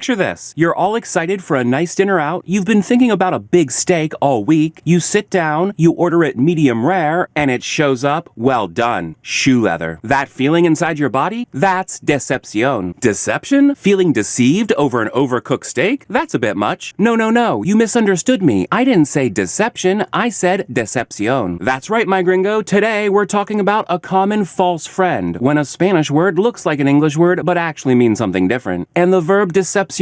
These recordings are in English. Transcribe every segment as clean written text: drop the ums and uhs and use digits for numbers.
Picture this. You're all excited for a nice dinner out. You've been thinking about a big steak all week. You sit down, you order it medium rare, and it shows up well done. Shoe leather. That feeling inside your body? That's decepción. Deception? Feeling deceived over an overcooked steak? That's a bit much. No. You misunderstood me. I didn't say deception. I said decepción. That's right, my gringo. Today, we're talking about a common false friend, when a Spanish word looks like an English word but actually means something different. And the verb decepcionar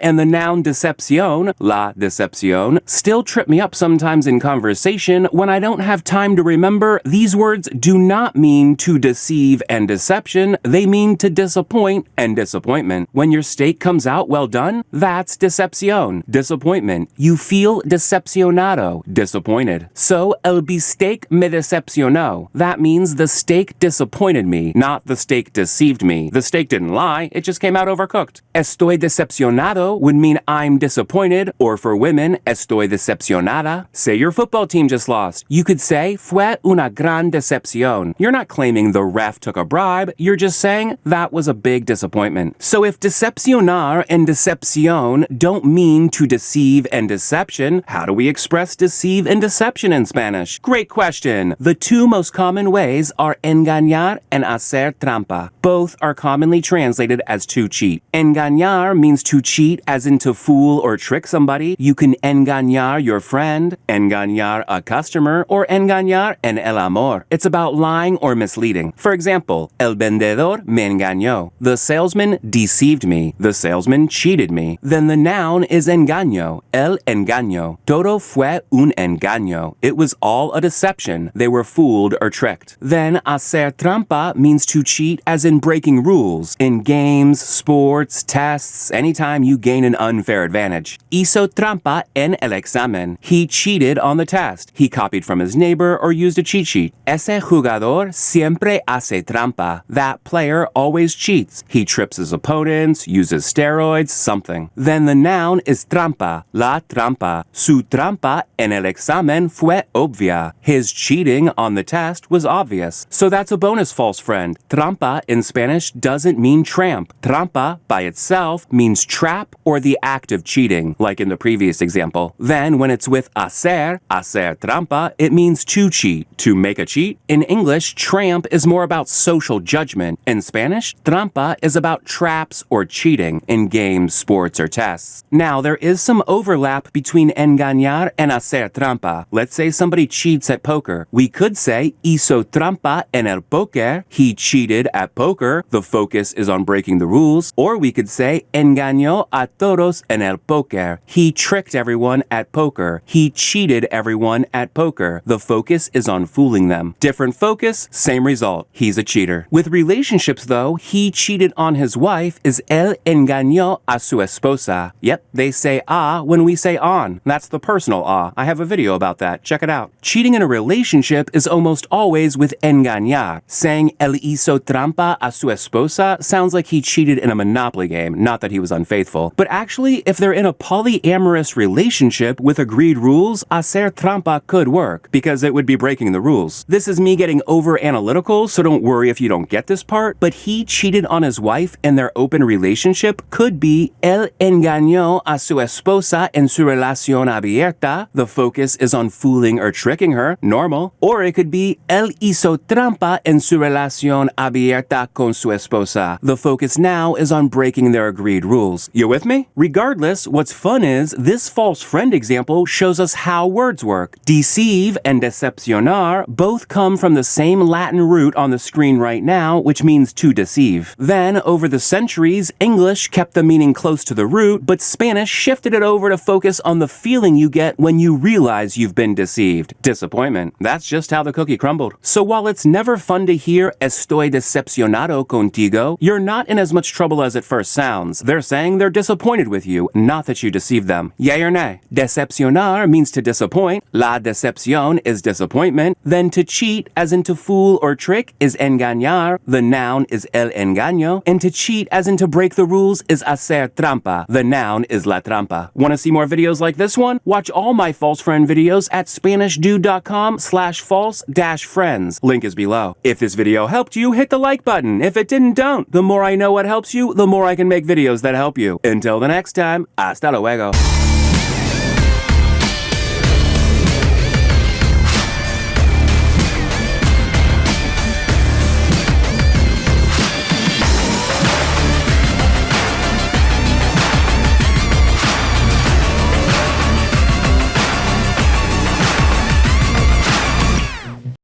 and the noun decepción, la decepción, still trip me up sometimes in conversation when I don't have time to remember these words do not mean to deceive and deception, they mean to disappoint and disappointment. When your steak comes out well done, that's decepción, disappointment. You feel decepcionado, disappointed. So, el bistec me decepcionó. That means the steak disappointed me, not the steak deceived me. The steak didn't lie, it just came out overcooked. Estoy decepcionado would mean I'm disappointed, or for women, estoy decepcionada. Say your football team just lost. You could say, fue una gran decepción. You're not claiming the ref took a bribe, you're just saying that was a big disappointment. So if decepcionar and decepción don't mean to deceive and deception, how do we express deceive and deception in Spanish? Great question. The two most common ways are engañar and hacer trampa. Both are commonly translated as to cheat. Engañar means to cheat as in to fool or trick somebody. You can engañar your friend, engañar a customer, or engañar en el amor. It's about lying or misleading. For example, el vendedor me engañó. The salesman deceived me. The salesman cheated me. Then the noun is engaño, el engaño. Todo fue un engaño. It was all a deception. They were fooled or tricked. Then hacer trampa means to cheat as in breaking rules. In games, sports, tests, anytime you gain an unfair advantage. Hizo trampa en el examen. He cheated on the test. He copied from his neighbor or used a cheat sheet. Ese jugador siempre hace trampa. That player always cheats. He trips his opponents, uses steroids, something. Then the noun is trampa, la trampa. Su trampa en el examen fue obvia. His cheating on the test was obvious. So that's a bonus false friend. Trampa in Spanish doesn't mean tramp. Trampa by itself means trap or the act of cheating, like in the previous example. Then when it's with hacer trampa, it means to cheat, to make a cheat. In English, tramp is more about social judgment. In Spanish, trampa is about traps or cheating in games, sports, or tests. Now, there is some overlap between engañar and hacer trampa. Let's say somebody cheats at poker. We could say, hizo trampa en el póker. He cheated at poker. The focus is on breaking the rules. Or we could say, engañó a todos en el póker. He tricked everyone at poker. He cheated everyone at poker. The focus is on fooling them. Different focus, same result. He's a cheater. With relationships, though, he cheated on his wife is él engañó a su esposa. Yep, they say when we say on. That's the personal I have a video about that. Check it out. Cheating in a relationship is almost always with engañar. Saying él hizo trampa a su esposa sounds like he cheated in a Monopoly game, not that he was unfaithful. But actually, if they're in a polyamorous relationship with agreed rules, hacer trampa could work, because it would be breaking the rules. This is me getting over analytical, so don't worry if you don't get this part, but he cheated on his wife in their open relationship could be él engañó a su esposa en su relación abierta. The focus is on fooling or tricking her, normal. Or it could be él hizo trampa en su relación abierta con su esposa. The focus now is on breaking their agreed rules. You with me? Regardless, what's fun is this false friend example shows us how words work. Deceive and decepcionar both come from the same Latin root on the screen right now, which means to deceive. Then, over the centuries, English kept the meaning close to the root, but Spanish shifted it over to focus on the feeling you get when you realize you've been deceived. Disappointment. That's just how the cookie crumbled. So while it's never fun to hear estoy decepcionado contigo, you're not in as much trouble as it first sounds. They're saying they're disappointed with you, not that you deceived them. Yay or nay? Decepcionar means to disappoint. La decepción is disappointment. Then to cheat, as in to fool or trick, is engañar. The noun is el engaño. And to cheat, as in to break the rules, is hacer trampa. The noun is la trampa. Want to see more videos like this one? Watch all my false friend videos at SpanishDude.com/false-friends. Link is below. If this video helped you, hit the like button. If it didn't, don't. The more I know what helps you, the more I can make videos that help. help you. Until the next time, hasta luego.